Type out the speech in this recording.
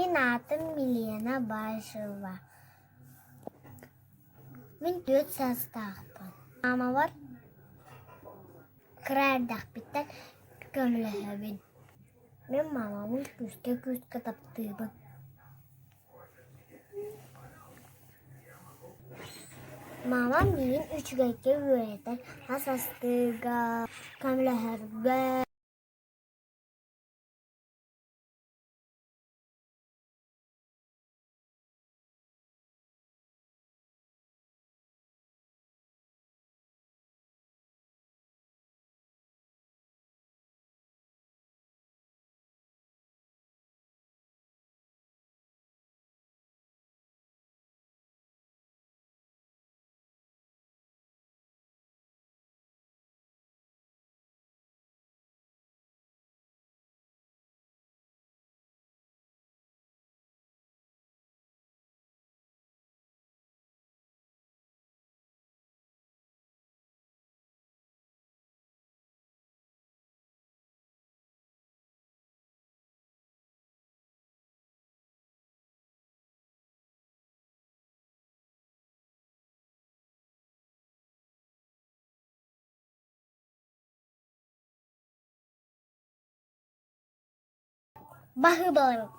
Min Milena Bašova. Min 4 sastāvpan. Mama var krärdäh bitter kömlehövin. Min mamamın küske taptığımı. Mamam min 3 gayke üreter. Hasastıga kömlehövge. Bahı balık.